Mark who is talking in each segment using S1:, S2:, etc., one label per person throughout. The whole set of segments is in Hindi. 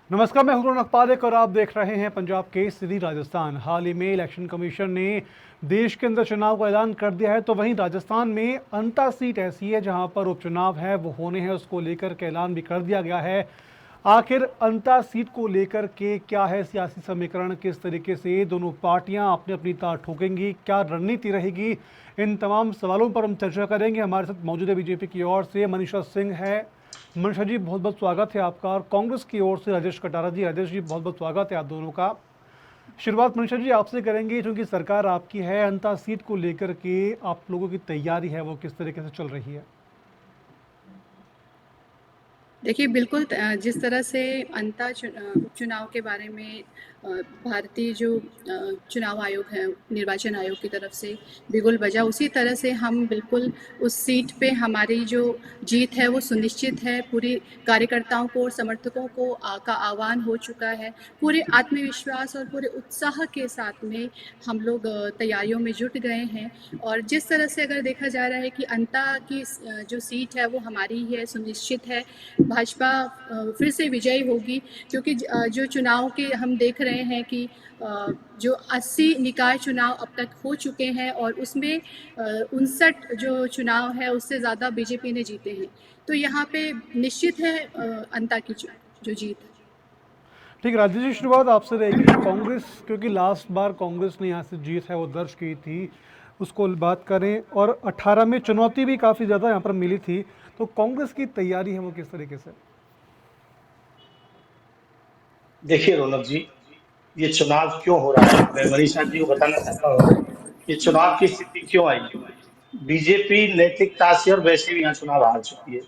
S1: नमस्कार, मैं हूं रौनक पारेख और आप देख रहे हैं पंजाब केसरी राजस्थान। हाल ही में इलेक्शन कमीशन ने देश के अंदर चुनाव का ऐलान कर दिया है, तो वहीं राजस्थान में अंता सीट ऐसी है जहां पर उपचुनाव है वो होने हैं, उसको लेकर के ऐलान भी कर दिया गया है। आखिर अंता सीट को लेकर के क्या है सियासी समीकरण, किस तरीके से दोनों पार्टियां अपनी अपनी तार ठोकेंगी, क्या रणनीति रहेगी, इन तमाम सवालों पर हम चर्चा करेंगे। हमारे साथ मौजूद है बीजेपी की ओर से मनीषा सिंह है। मनीषा जी, बहुत बहुत स्वागत है आपका। और कांग्रेस की ओर से राजेश कटारा जी। राजेश जी, बहुत बहुत स्वागत है आप दोनों का। शुरुआत मनीषा जी आपसे करेंगे, क्योंकि सरकार आपकी है। अंता सीट को लेकर के आप लोगों की तैयारी है वो किस तरीके से चल रही है?
S2: देखिए, बिल्कुल जिस तरह से उपचुनाव के बारे में भारतीय जो चुनाव आयोग है, निर्वाचन आयोग की तरफ से बिगुल बजा, उसी तरह से हम बिल्कुल उस सीट पे हमारी जो जीत है वो सुनिश्चित है। पूरी कार्यकर्ताओं को और समर्थकों को का आह्वान हो चुका है। पूरे आत्मविश्वास और पूरे उत्साह के साथ में हम लोग तैयारियों में जुट गए हैं। और जिस तरह से अगर देखा जा रहा है कि अंता की जो सीट है वो हमारी ही है, सुनिश्चित है। भाजपा फिर से विजयी होगी, क्योंकि जो चुनाव के हम देख रहे हैं कि जो 80 निकाय चुनाव अब तक हो चुके हैं और उसमें 59 जो चुनाव है उससे ज़्यादा बीजेपी ने जीते हैं। तो यहाँ पे निश्चित है अंता की जो जीत है।
S1: ठीक है राजेश जी, शुरुआत आपसे रहेगी। कांग्रेस, क्योंकि लास्ट बार कांग्रेस ने यहाँ से जीत है वो दर्ज की थी, उसको बात करें। और 18 में चुनौती भी काफ़ी ज़्यादा यहाँ पर मिली थी, तो कांग्रेस की तैयारी है वो किस तरीके से?
S3: देखिए रौनक जी, ये चुनाव क्यों हो रहा है, मैं मनीषा जी को बताना चाहता हूँ। ये चुनाव की स्थिति क्यों आई। बीजेपी नैतिकता से और वैसे भी यहाँ चुनाव हार चुकी है।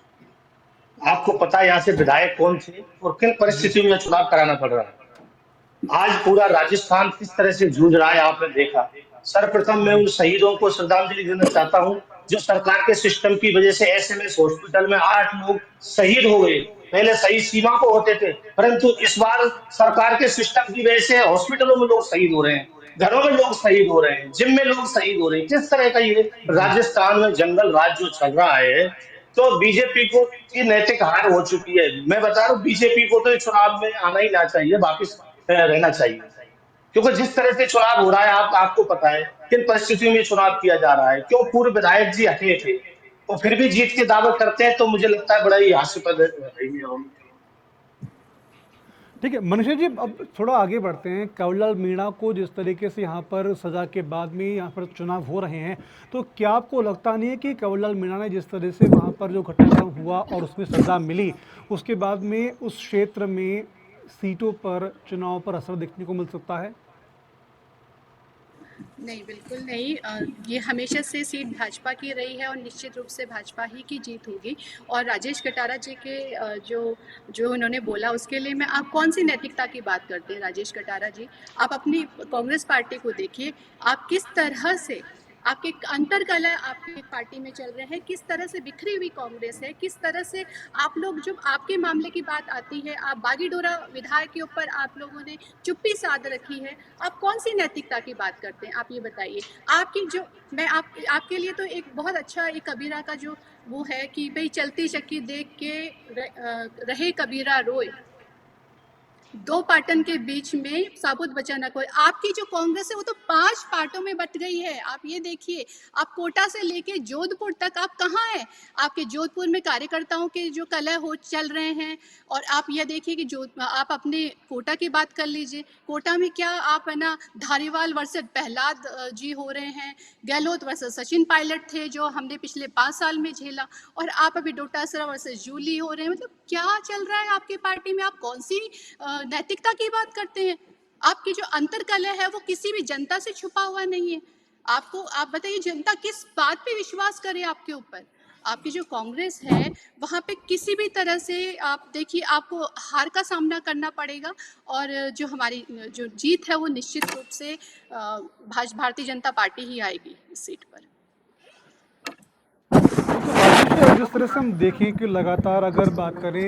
S3: आपको पता है यहाँ से विधायक कौन थे और किन
S1: जी।
S3: परिस्थितियों में चुनाव कराना पड़ रहा है। आज पूरा राजस्थान किस तरह से जूझ रहा है आपने देखा। सर्वप्रथम मैं
S1: जी।
S3: उन शहीदों को श्रद्धांजलि देना चाहता हूँ जो सरकार के सिस्टम की वजह से एसएमएस हॉस्पिटल में 8 लोग शहीद हो गए। पहले शहीद सीमा को होते थे, परंतु इस बार सरकार के सिस्टम की वजह से हॉस्पिटलों में लोग शहीद हो रहे हैं, घरों में लोग शहीद हो रहे हैं, जिम में लोग शहीद हो रहे हैं। किस तरह का ये
S1: जी।
S3: राजस्थान में जंगल राज जो चल रहा है, तो बीजेपी को की नैतिक हार हो चुकी है। मैं बता रहा हूँ बीजेपी को तो इस चुनाव में आना ही ना चाहिए, वापिस रहना चाहिए। क्योंकि जिस तरह से चुनाव हो रहा है, आपको पता है किन परिस्थितियों में चुनाव किया जा रहा है। क्यों पूर्व विधायक जी हटे थे और फिर भी जीत के दावे करते हैं, तो मुझे लगता है बड़ा ही हास्यास्पद है।
S1: ठीक है मनीषा जी, अब थोड़ा आगे बढ़ते हैं। कंवरलाल मीणा को जिस तरीके से यहाँ पर सजा के बाद में यहाँ पर चुनाव हो रहे हैं, तो क्या आपको लगता नहीं है कि कंवरलाल मीणा ने जिस तरह से वहाँ पर जो घटनाक्रम हुआ और उसमें सजा मिली, उसके बाद में उस क्षेत्र में सीटों पर, चुनाव पर असर देखने को मिल सकता है?
S2: नहीं, बिल्कुल नहीं। ये हमेशा से सीट भाजपा की रही है और निश्चित रूप से भाजपा ही की जीत होगी। और राजेश कटारा जी के जो जो उन्होंने बोला उसके लिए मैं, आप कौन सी नैतिकता की बात करते हैं राजेश कटारा जी? आप अपनी कांग्रेस पार्टी को देखिए, आप किस तरह से आपके अंतरकलह आपकी पार्टी में चल रहे हैं, किस तरह से बिखरी हुई कांग्रेस है, किस तरह से आप लोग, जब आपके मामले की बात आती है, आप बागीडोरा विधायक के ऊपर आप लोगों ने चुप्पी साध रखी है। आप कौन सी नैतिकता की बात करते हैं, आप ये बताइए। आपकी जो, मैं आपके लिए तो एक बहुत अच्छा एक कबीरा का जो वो है कि भाई चलती चक्की देख के रहे कबीरा रोए, दो पाटन के बीच में साबुत बचा न कोई। आपकी जो कांग्रेस है वो तो 5 पार्टों में बट गई है। आप ये देखिए, आप कोटा से लेके जोधपुर तक आप कहाँ हैं? आपके जोधपुर में कार्यकर्ताओं के जो कलह हो चल रहे हैं। और आप ये देखिए कि जो आप अपने कोटा की बात कर लीजिए, कोटा में क्या आप है ना, धारीवाल वर्सेस प्रहलाद जी हो रहे हैं, गहलोत वर्सेस सचिन पायलट थे जो हमने पिछले 5 साल में झेला, और आप अभी डोटासरा वर्सेस जूली हो रहे हैं। मतलब क्या चल रहा है आपकी पार्टी में? आप कौन सी नैतिकता की बात करते हैं? आपकी जो अंतर्कलह है वो किसी भी जनता से छुपा हुआ नहीं है। आपको, आप बताइए, जनता किस बात पे विश्वास करे आपके ऊपर? आपकी जो कांग्रेस है वहाँ पे किसी भी तरह से आप देखिए, आपको हार का सामना करना पड़ेगा। और जो हमारी जो जीत है वो निश्चित रूप से भारतीय जनता पार्टी ही आएगी इस सीट पर।
S1: तो राजेश जी, अब जिस तरह से हम देखें कि लगातार अगर बात करें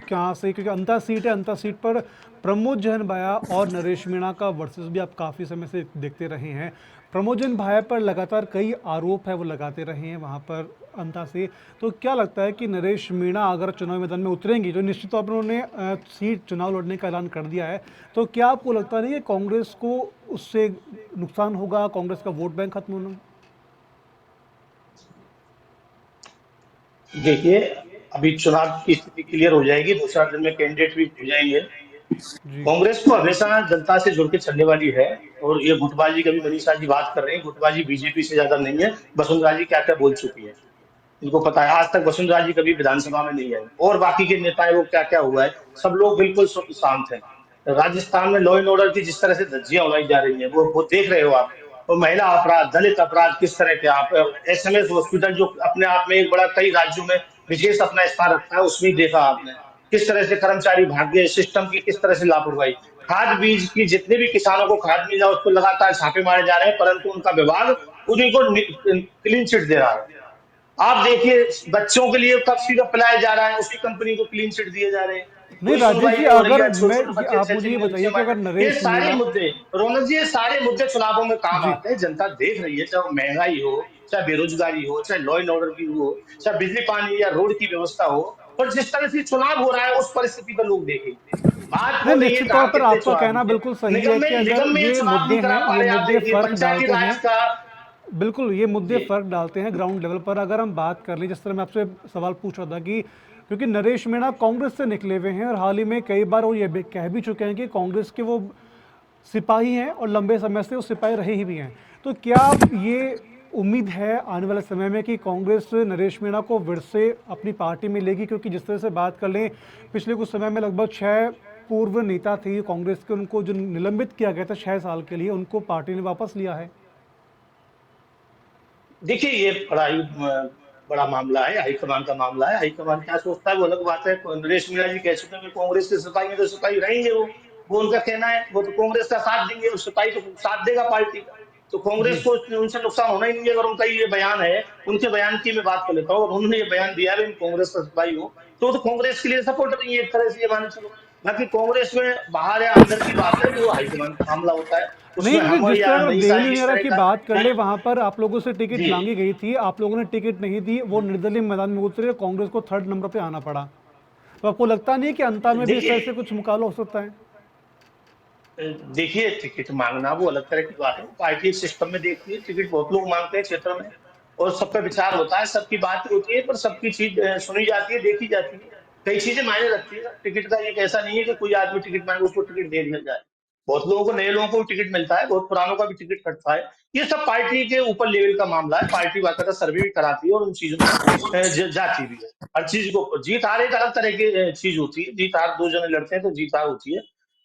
S1: कहाँ से, क्योंकि अंता सीट है, अंता सीट पर प्रमोद जहन बाया और नरेश मीणा का वर्सेस भी आप काफ़ी समय से देखते रहे हैं। प्रमोजन भाया पर लगातार कई आरोप है वो लगाते रहे हैं वहाँ पर अंता से। तो क्या लगता है कि नरेश मीणा अगर चुनाव मैदान में उतरेंगी, जो निश्चित तौर पर उन्होंने सीट चुनाव लड़ने का ऐलान कर दिया है, तो क्या आपको लगता नहीं है कांग्रेस को उससे नुकसान होगा, कांग्रेस का वोट बैंक खत्म होना?
S3: देखिए, अभी चुनाव की स्थिति क्लियर हो जाएगी, 2-4 दिन में कैंडिडेट भी हो जाएंगे।
S1: जी
S3: कांग्रेस को हमेशा जनता से जुड़ के चलने वाली है। और ये गुटबाजी कभी मनीषा जी बात कर रहे हैं, गुटबाजी बीजेपी से ज्यादा नहीं है। वसुंधरा जी क्या क्या बोल चुकी है, इनको पता है। आज तक वसुंधरा जी कभी विधानसभा में नहीं आई। और बाकी के नेताएं वो क्या क्या हुआ है, सब लोग बिल्कुल शांत हैं। राजस्थान में लॉ एंड ऑर्डर की जिस तरह से धज्जियां उड़ाई जा रही हैं, वो देख रहे हो आप। और महिला अपराध, दलित अपराध किस तरह के, आप एसएमएस हॉस्पिटल जो अपने आप में एक बड़ा, कई राज्यों में विशेष अपना स्थान रखता है, उसमें ही देखा आपने किस तरह से कर्मचारी भाग गए, सिस्टम की किस तरह से लापरवाही। खाद बीज की जितने भी किसानों को खाद मिला, उसको लगातार छापे मारे जा रहे हैं, परंतु उनका विभाग उन्हीं को क्लीन चिट दे रहा है। आप देखिए, बच्चों के लिए कब सिरप पिलाया जा रहा है, उसी कंपनी को क्लीन चिट दिए जा रहे हैं।
S1: नहीं
S3: कोई
S1: राजेश
S3: सुनवाई
S1: जी,
S3: नहीं हो रही
S1: अगर
S3: है, छोटे
S1: मैं
S3: छोटे बच्चे
S1: आप मुझे ये बताइए कि अगर
S3: ये
S1: नरेश
S3: सारे
S1: मीणा।
S3: मुद्दे, रौनक जी, ये सारे मुद्दे चुनावों में काम
S1: जी
S3: आते हैं। जनता देख रही है, चाहे वो महंगाई हो, चाहे बेरोजगारी हो, चाहे लॉ एंड ऑर्डर की हो, चाहे बिजली पानी या रोड की व्यवस्था हो। और जिस तरह से चुनाव हो रहा है, उस परिस्थिति पर लोग देखेंगे। बात
S1: नहीं,
S3: हो रही है
S1: निश्चित तौर
S3: कहाँ
S1: पर
S3: कितने
S1: आपका
S3: चुनाव
S1: कहना
S3: जीते।
S1: बिल्कुल सही है कि अगर
S3: निगम में
S1: ये
S3: चुनाव
S1: मुद्दे
S3: नहीं करा
S1: हैं,
S3: पा
S1: ये
S3: रहे। आप
S1: मुद्दे
S3: देखिए
S1: फर्क
S3: पंचायती
S1: डालते
S3: राज
S1: हैं।
S3: का।
S1: बिल्कुल ये मुद्दे
S3: जी
S1: फर्क डालते हैं ग्राउंड लेवल पर। अगर हम बात कर लें, जिस तरह मैं आपसे सवाल पूछ रहा था कि क्योंकि नरेश मीणा कांग्रेस से निकले हुए हैं और हाल ही में कई बार वो ये कह भी चुके हैं कि कांग्रेस के वो सिपाही हैं और लंबे समय से वो सिपाही रहे ही भी हैं। तो क्या ये उम्मीद है आने वाले समय में कि कांग्रेस नरेश मीणा को फिर से अपनी पार्टी में लेगी? क्योंकि जिस तरह से बात कर लें, पिछले कुछ समय में लगभग 6 पूर्व नेता थे कांग्रेस के, उनको जो निलंबित किया गया था 6 साल के लिए, उनको पार्टी ने वापस लिया है।
S3: देखिए, ये बड़ा ही बड़ा मामला है, हाईकमान का मामला है। हाईकमान क्या सोचता है वो अलग बात है। नरेश मीणा जी कह चुके हैं कि कांग्रेस के सिपाही हैं तो सिपाही रहेंगे। वो उनका कहना है, वो तो कांग्रेस का साथ देंगे और सिपाही तो साथ देगा पार्टी का। तो कांग्रेस
S1: जी
S3: को उनसे नुकसान होना ही नहीं है। अगर उनका ये बयान है, उनके बयान की मैं बात कर लेता हूँ, और उन्होंने ये बयान दिया है मैं कांग्रेस का सिपाही हूँ, तो कांग्रेस के लिए सपोर्ट नहीं है, एक तरह से ये मान चलो। बाकी कांग्रेस में बाहर या अंदर की बात है, वो हाईकमान का मामला होता है।
S1: नहीं,
S3: उसमें
S1: क्योंकि
S3: हम
S1: जिस तरह
S3: या
S1: अगर
S3: मनीषा
S1: देवली
S3: जी इस
S1: मेरा
S3: तरह
S1: की
S3: का
S1: बात कर ले,
S3: है।
S1: वहां पर आप लोगों से टिकट
S3: जी
S1: मांगी गई थी, आप लोगों ने टिकट नहीं दी, वो निर्दलीय मैदान में उतरे, कांग्रेस को 3rd नंबर पे आना पड़ा। तो आपको लगता नहीं है कि अंतर में भी इस तरह
S3: देखिए,
S1: से कुछ मुकाबला हो सकता है?
S3: देखिए, टिकट मांगना वो अलग तरह की बात है। पार्टी सिस्टम में देखती है, टिकट बहुत लोग मांगते हैं क्षेत्र में। और सब पे विचार होता है, सबकी बात होती है, पर सबकी चीज सुनी जाती है, देखी जाती है। कई चीजें मायने रखती है टिकट का। एक ऐसा नहीं है कि कोई आदमी टिकट मांगे उसको टिकट दे दिया जाए। बहुत लोगों को, नए लोगों को भी टिकट मिलता है, बहुत पुरानों का भी टिकट कटता है। ये सब पार्टी के ऊपर लेवल का मामला है। पार्टी बाकायदा सर्वे भी कराती है और उन चीजों में जाती भी है। हर चीज को, जीत हार एक अलग तरह की चीज होती है। जीत हार, दो जने लड़ते हैं तो जीत हार होती है।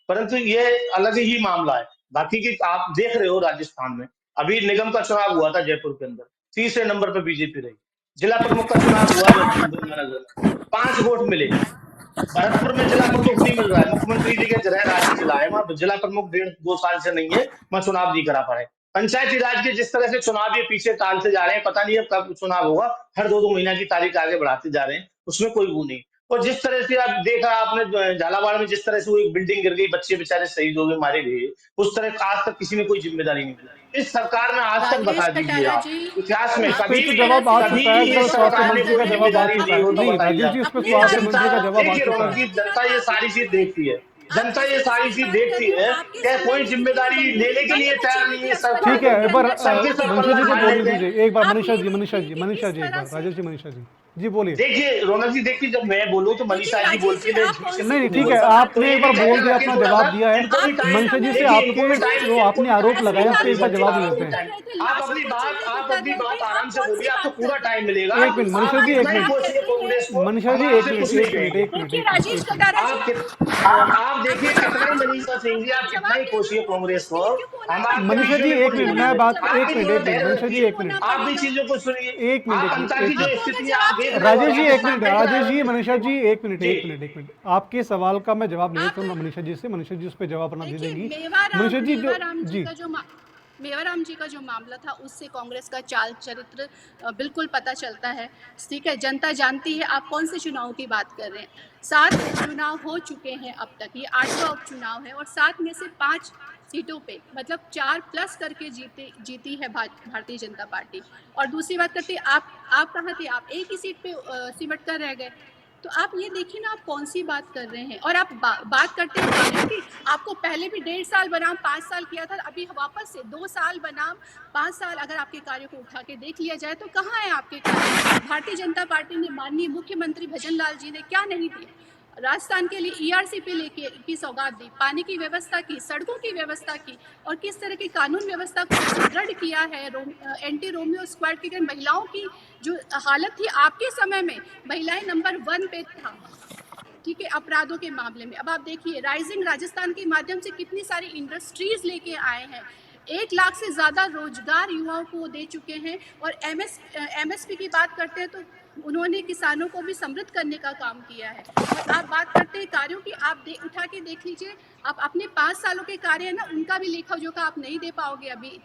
S3: परंतु ये अलग ही मामला है। बाकी की आप देख रहे हो, राजस्थान में अभी निगम का चुनाव हुआ था जयपुर के अंदर, तीसरे नंबर पर बीजेपी रही। जिला प्रमुख का चुनाव हुआ गंगानगर में, 5 वोट मिले। भरतपुर में जिला प्रमुख नहीं मिल रहा है, मुख्यमंत्री जी के गृह राज्य जिला है, वहां जिला प्रमुख 1.5-2 साल से नहीं है, वहां चुनाव नहीं करा पा रहे। पंचायती राज के जिस तरह से चुनाव ये पीछे टालते जा रहे हैं, पता नहीं अब कब चुनाव होगा। हर 2-2 महीना की तारीख आगे बढ़ाते जा रहे हैं, उसमें कोई वो नहीं। और जिस तरह से आप देखा आपने, झालावाड़ में जिस तरह से वो एक बिल्डिंग गिर गई, बच्चे बेचारे शहीद हो गए, मारे गए, उस तरह का आज तक किसी ने कोई जिम्मेदारी नहीं ली। इस सरकार ने आज तक,
S2: राजेश
S3: बता दीजिए
S2: कटारा
S3: आप,
S2: जी,
S3: इतिहास में
S1: इस पे
S3: कभी
S1: तो
S2: आपकी तरफ
S1: जवाब आ
S2: से
S3: कभी
S1: चुका है,
S3: इस
S1: अगर
S2: जो
S1: स्वास्थ्य
S3: सरकार ने
S1: मंत्री का
S3: कोई
S2: आपने
S1: जवाब आ
S3: जिम्मेदारी
S1: चुका
S3: ली
S1: है।
S3: हो तो
S1: नहीं
S3: बताइए
S1: राजेश जी,
S3: आप।
S1: इस पे
S2: अपने
S3: ये
S1: स्वास्थ्य
S2: राज्य
S3: जनता,
S1: मंत्री का जवाब आ
S3: देखिए
S1: चुका
S3: रौनक
S1: है।
S3: जी, जनता ये सारी चीज
S2: में
S3: देखती है।
S2: आप
S3: जनता
S2: जिस
S3: ये
S2: तरह से
S3: सारी चीज
S2: बात कर
S3: देखती
S2: रहे हो,
S3: है।
S2: आपके
S3: क्या
S2: समय
S3: कोई
S2: में भी तो
S3: जिम्मेदारी लेने के लिए
S2: मैंने
S3: तैयार
S2: पूछी भी
S3: नहीं
S2: थी
S3: है
S1: ठीक
S3: सरकार।
S1: है,
S2: अस्पतालों के
S1: एक बार
S2: अंदर
S3: सबके
S2: चोरी
S3: सब
S2: होती
S1: मनीषा जी
S3: पलक
S1: को
S3: झाड़
S2: है,
S1: बोलने
S3: लेते हैं।
S1: दीजिए, एक बार
S2: आप
S1: मनीषा
S2: ये
S1: जी, मनीषा
S2: देखिए
S1: जी,
S2: कि
S1: मनीषा
S2: किस
S1: जी, एक
S2: तरह
S1: बार
S2: से।
S1: राजेश जी, मनीषा जी, जी बोलिए।
S3: देखिए रौनक जी, देखिए जब मैं बोलूं तो
S2: देखिए
S3: मनीषा जी
S2: राजेश
S3: बोलती
S2: जी,
S3: है, मैं
S2: आप
S3: झूठ
S2: कौन
S3: से
S2: सी
S1: नहीं
S3: क्यों
S1: ठीक है,
S3: बोलता। तो
S1: आपने
S3: ये
S1: एक
S3: भी
S1: बार बोल
S3: कहकर
S1: दिया,
S3: रखिए
S1: अपना
S3: थोड़ा सा।
S1: जवाब दिया है।
S3: इनको भी
S2: आपके
S3: टाइम,
S1: मनीषा जी
S2: समय
S1: से
S3: देखिए
S2: में
S3: इनको
S1: आपके
S3: भी टाइम
S1: जो
S3: दीजिए, इनको
S1: आपने
S3: भी
S1: आरोप
S3: टाइम
S2: ऐसे
S3: दीजिए।
S1: लगाए
S3: आप
S1: उस पर एक
S3: मनीषा
S1: बार
S3: जी
S2: लाशों
S1: जवाब
S2: को
S1: ले
S3: आपको भी
S1: लेते
S2: चोरी
S1: हैं।
S2: कर
S3: टाइम।
S2: रहे थे,
S3: आप
S2: लाशों
S3: अपनी
S2: को
S3: बात,
S2: चोरी
S3: आप
S2: कर
S3: अपनी
S2: रहे थे,
S3: बात
S2: आप
S3: आराम से
S2: कौन
S3: बोलिए,
S2: सी
S3: आपको
S2: बात
S3: पूरा
S2: कर रहे
S3: टाइम
S2: हैं?
S3: मिलेगा।
S1: एक मिनट मनीषा
S3: आप
S1: जी, एक
S3: कितना ही
S1: मिनट,
S2: बात
S3: कोशिए
S2: करते हैं।
S3: कांग्रेस को,
S1: मनीषा
S3: हम
S1: जी एक
S3: आपसे
S1: मिनट,
S3: कुछ नहीं
S1: एक मिनट,
S3: कहेंगे।
S1: एक मिनट,
S2: देखिए
S1: एक मिनट,
S2: राजेश
S1: एक मिनट।
S2: कटारा जी,
S3: आप देखिए कितना ही मनीषा सिंह जी, आप कितना
S2: जवाब
S3: ही
S2: दे
S3: कोशिए
S2: दो, मुझे
S3: कांग्रेस को,
S2: पूछने क्यों बोला
S3: हम
S2: पड़ता
S3: आपके
S1: मनीषा
S3: बीच में
S1: जी
S3: बिल्कुल
S1: एक
S3: नहीं
S1: मिनट,
S2: जवाब
S1: मैं
S3: बोलेंगे।
S2: दो,
S1: बात,
S2: जवाब
S3: आप
S1: एक
S3: भी
S2: दो,
S1: मिनट,
S3: थोड़ा
S1: एक मिनट,
S3: धैर्य
S1: मनीषा जी
S2: क्यों
S3: रखिए।
S1: एक मिनट,
S2: होना
S3: आप भी
S2: पड़ेगा?
S3: चीजों को सुनिए।
S1: एक मिनट,
S3: आप अंता की जो
S1: एक
S2: आपको मैं
S3: स्थिति है आप
S2: जवाब
S3: देख
S2: देना
S3: रहे हो,
S1: राजेश जी एक
S3: राजस्थान
S1: मिनट,
S3: में क्या
S1: राजेश
S3: है।
S1: जी, मनीषा जी एक मिनट,
S3: जी
S1: एक मिनट, एक मिनट, आपके सवाल का मैं जवाब ले
S2: आप
S1: लेता हूँ मनीषा जी से, मनीषा जी उस पर जवाब अपना दे
S2: देखिए
S1: देंगी।
S2: मेवाराम
S1: मनीषा जी जो,
S2: मेवाराम जी
S1: जी
S2: का जो मेवाराम जी का जो मामला था उससे कांग्रेस का चाल चरित्र बिल्कुल पता चलता है। ठीक है, जनता जानती है आप कौन से चुनाव की बात कर रहे हैं। 7 चुनाव हो चुके हैं अब तक, ये 8वां उपचुनाव है और 7 में से 5 सीटों पे मतलब 4 प्लस करके जीती है भारतीय जनता पार्टी। और दूसरी बात करते हैं आप कहाँ थे? आप एक ही सीट पे सिमट कर रह गए। तो आप ये देखिए ना आप कौन सी बात कर रहे हैं। और आप बात करते हैं कार्यों की, आपको पहले भी 1.5 साल बनाम 5 साल किया था, अभी वापस से 2 साल बनाम 5 साल अगर आपके कार्यों को उठा के देख लिया जाए तो कहाँ है आपके कार्य? भारतीय जनता पार्टी ने, माननीय मुख्यमंत्री भजन लाल जी ने क्या नहीं दिया? राजस्थान के लिए ERCP लेके की सौगात दी, पानी की व्यवस्था की, सड़कों की व्यवस्था की और किस तरह की कानून व्यवस्था को सुदृढ़ किया है। एंटी रोमियो स्क्वाड की महिलाओं की जो हालत थी आपके समय में, महिलाएं नंबर 1 पे था, ठीक है, अपराधों के मामले में। अब आप देखिए राइजिंग राजस्थान के माध्यम से कितनी सारी इंडस्ट्रीज लेके आए हैं, 1 लाख से ज़्यादा रोजगार युवाओं को दे चुके हैं। और MSP की बात करते हैं तो उन्होंने किसानों को भी समृद्ध करने का काम किया है। और आप बात करते हैं कार्यों की, आप उठा के देख लीजिए, आप अपने 5 सालों के कार्य है ना, उनका भी लेखा जोखा आप नहीं दे पाओगे अभी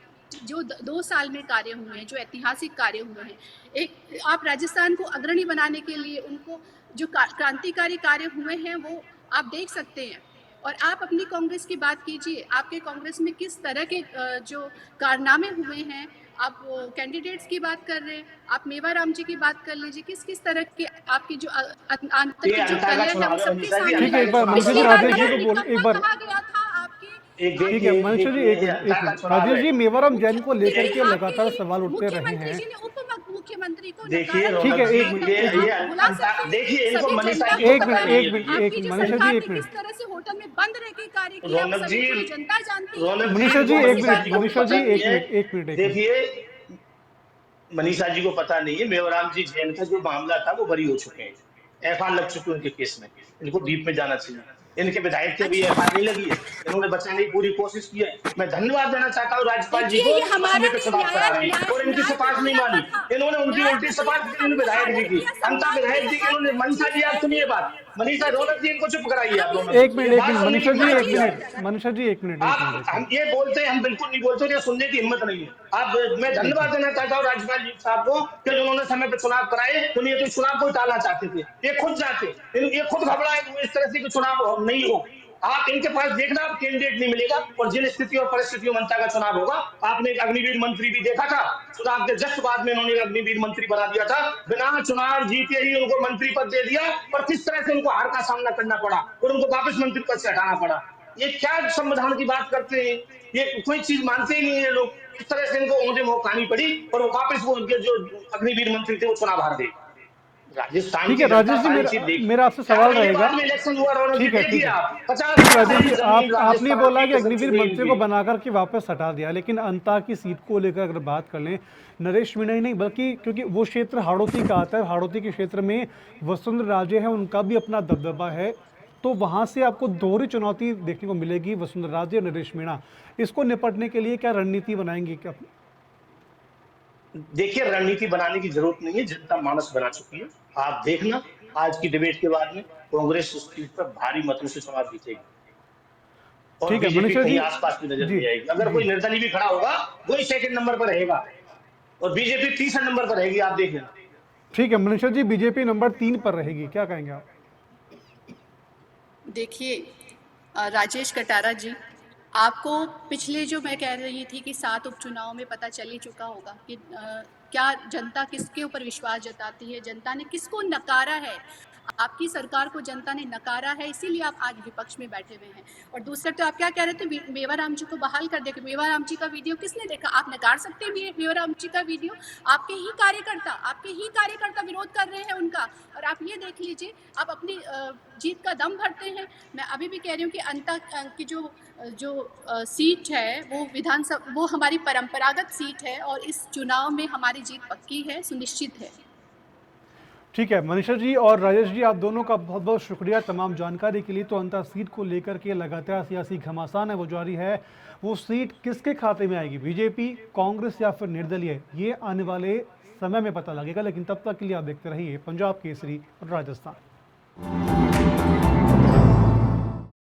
S2: जो 2 साल में कार्य हुए हैं, जो ऐतिहासिक कार्य हुए हैं। एक आप राजस्थान को अग्रणी बनाने के लिए उनको जो क्रांतिकारी कार्य हुए हैं वो आप देख सकते हैं। और आप अपनी कांग्रेस की बात कीजिए, आपके कांग्रेस में किस तरह के जो कारनामे हुए हैं। आप कैंडिडेट्स की बात कर रहे हैं, आप मेवाराम जी की बात कर लीजिए, किस किस तरह के आपकी जो
S3: ये
S2: आंतरिक जो
S3: अंता का
S2: कलह है
S3: चुनाव
S2: वो
S3: है
S2: सबके
S3: मनीषा जी,
S2: सामने
S1: ठीक है,
S3: अंता
S2: है।
S1: एक
S3: का
S1: बार
S3: चुनाव
S1: मनीषा
S3: है।
S1: जी
S2: पिछली बार
S1: राजेश जी
S2: नगर
S1: को बोल
S2: निगम
S1: एक
S2: में
S1: बार।
S2: कहा गया था आपके
S3: एक
S1: ठीक है
S3: देखिए
S1: मनीषा जी,
S3: देखिए ये अंता का चुनाव
S1: राजेश
S3: है।
S1: जी, मेवाराम जैन को लेकर के लगातार
S2: आपके
S1: सवाल उठते रहे
S2: मुख्यमंत्री
S1: हैं।
S2: जी ने उप मुख्यमंत्री को
S3: देखिए
S2: नकारा तो
S1: ठीक
S3: रौनक
S1: है,
S3: जी,
S1: एक मिनट,
S3: ये
S1: एक
S3: ये
S1: मिनट,
S2: आप भुला
S3: अंता
S2: सकते हैं।
S3: देखिए इनको
S2: सभी
S3: मनीषा
S2: जनता
S3: जी को
S2: को
S1: एक
S3: पता
S2: पता
S1: मिनट,
S2: है
S3: नहीं
S1: एक
S3: है
S1: मिनट,
S3: देखिए।
S1: एक
S2: आपकी
S1: मिनट,
S2: जो
S1: मनीषा जी
S2: सरकार
S1: एक
S2: ने किस
S1: मिनट,
S2: तरह से होटल में बंद रह के कार्य किया वो
S3: रौनक
S2: सभी
S3: जी,
S2: पूरी जनता जानती है।
S3: रौनक जी
S1: मनीषा
S3: वो
S1: जी एक
S3: मनीषा
S1: मिनट,
S3: जी को भी
S1: मनीषा
S3: पता
S1: जी
S3: नहीं
S1: एक
S3: है।
S1: मिनट, एक मिनट, एक मिनट।
S3: देखिए मनीषा जी को पता नहीं है, मेवराम जी जैन का जो मामला था वो बरी हो चुके हैं, FIR लग चुके हैं उनके केस में। इनको डीप में जाना चाहिए। इनके विधायक की अभी
S2: अच्छा,
S3: FIR नहीं लगी है, इन्होंने बचाने की पूरी कोशिश की है। मैं धन्यवाद देना चाहता हूँ राज्यपाल जी
S2: देखिए
S3: को,
S2: ये
S3: जो
S2: हमारा
S3: समय पे
S2: नहीं,
S3: चुनाव करा रहे हैं और इनकी
S2: न्याय
S3: सिफारिश नहीं
S2: प्रक्रिया
S3: मानी।
S2: का था,
S3: इन्होंने उनकी
S2: न्याय
S3: उल्टी
S2: प्रक्रिया
S3: सिफारिश
S2: का
S3: की, इन्होंने
S2: हमने
S3: विधायक जी
S2: आदर
S3: की,
S2: किया,
S3: अंता
S2: सम्मान
S3: विधायक
S2: किया,
S3: जी की,
S2: हर
S3: इन्होंने मनसा
S2: चीज
S3: जी, आप
S2: तय
S3: सुनिए
S2: की।
S3: बात, मनीषा
S2: देखिए
S3: रौनक जी इनको चुप कराइए आप
S2: अब
S3: दोनों जी,
S1: एक मिनट,
S3: ये
S1: एक
S3: बात
S1: मिनट,
S3: सुनने की
S1: मनीषा जी एक
S3: हिम्मत नहीं है।
S1: मिनट, मनीषा जी एक मिनट, एक मिनट,
S3: आप
S1: एक
S3: हम
S1: मिनट।
S3: ये बोलते हैं, हम बिल्कुल नहीं बोलते, ये सुनने की हिम्मत नहीं है। आप मैं
S1: एक
S3: धन्यवाद
S1: मिनट।
S3: देना चाहता हूँ राज्यपाल जी साहब को कि उन्होंने समय पे चुनाव कराए, तो ये तो चुनाव को टालना चाहते थे, ये खुद जाते, ये खुद घबराए कि इस तरह से कि चुनाव नहीं हो। आप इनके पास देखना, आप कैंडिडेट नहीं मिलेगा और जिन स्थितियों और परिस्थितियों में जनता का चुनाव होगा। आपने एक अग्निवीर मंत्री भी देखा था, चुनाव के जस्ट बाद में उन्होंने एक अग्निवीर मंत्री बना दिया था, बिना चुनाव जीते ही उनको मंत्री पद दे दिया और किस तरह से उनको हार का सामना करना पड़ा और उनको वापस मंत्री पद से हटाना पड़ा। ये क्या संविधान की बात करते हैं, ये कोई चीज मानते ही नहीं है लोग। इस तरह से इनको ओंधे मुंह खानी पड़ी और वो वापस वो उनके जो अग्निवीर मंत्री थे वो चुनाव हार गए। राजस्थान
S1: ठीक
S3: की
S1: है
S3: जनता
S1: राजेश जी,
S3: सारी
S1: मेरा
S3: चीज देख,
S1: मेरा आपसे सवाल
S3: 4 महीने
S1: रहेगा।
S3: बाद में इलेक्शन हुआ, रौनक जी
S1: ठीक है, ठीक
S3: देखिए
S1: है,
S3: आप,
S1: ठीक है
S3: 50
S1: राजेश
S3: करोड़
S1: जी,
S3: की जमीन
S1: आपने
S3: राजस्थान
S1: बोला
S3: की
S1: कि
S3: कसम
S1: अग्निवीर
S3: छीन
S1: मंत्री
S3: ली।
S1: को बनाकर के वापस हटा दिया, लेकिन अंता की सीट को लेकर अगर बात कर लें, नरेश मीणा ही नहीं बल्कि क्योंकि वो क्षेत्र हाड़ौती का आता है, हाड़ौती के क्षेत्र में वसुंधरा राजे हैं, उनका भी अपना दबदबा है, तो वहां से आपको दोहरी चुनौती देखने को मिलेगी, वसुंधरा राजे और नरेश मीणा। इसको निपटने के लिए क्या रणनीति बनाएंगे क्या?
S3: देखिए रणनीति बनाने की जरूरत नहीं है, जनता मानस बना चुकी है। आप देखना आज की डिबेट के बाद में कांग्रेस उस सीट पर भारी मतों से चुनाव जीतेगी और
S1: ठीक है
S3: बीजेपी
S1: मनीषा
S3: कहीं
S1: जी।
S3: आसपास भी नजर
S1: जी।
S3: नहीं आएगी। अगर
S1: जी।
S3: कोई निर्दलीय भी खड़ा होगा वही सेकंड नंबर पर रहेगा और बीजेपी तीसरे नंबर पर रहेगी, आप देख लेना।
S1: ठीक है मनीषा जी, बीजेपी नंबर 3 पर रहेगी, क्या कहेंगे आप?
S2: देखिए राजेश कटारा जी, आपको पिछले जो मैं कह रही थी कि 7 उपचुनाव में पता चल ही चुका होगा कि क्या जनता किसके ऊपर विश्वास जताती है, जनता ने किसको नकारा है। आपकी सरकार को जनता ने नकारा है, इसीलिए आप आज विपक्ष में बैठे हुए हैं। और दूसरा तो आप क्या कह रहे थे, मेवाराम जी को बहाल कर दिया। मेवाराम जी का वीडियो किसने देखा? आप नकार सकते हैं मेवाराम जी का वीडियो? आपके ही कार्यकर्ता विरोध कर रहे हैं उनका। और आप ये देख लीजिए, आप अपनी जीत का दम भरते हैं। मैं अभी भी कह रही हूँ कि अंता की जो सीट है वो विधानसभा, वो हमारी परंपरागत सीट है और इस चुनाव में हमारी जीत पक्की है, सुनिश्चित है।
S1: ठीक है मनीषा जी और राजेश जी, आप दोनों का बहुत बहुत शुक्रिया तमाम जानकारी के लिए। तो अंतर सीट को लेकर के लगातार सियासी घमासान है वो जारी है, वो सीट किसके खाते में आएगी, बीजेपी, कांग्रेस या फिर निर्दलीय, ये आने वाले समय में पता लगेगा। लेकिन तब तक के लिए आप देखते रहिए पंजाब केसरी राजस्थान।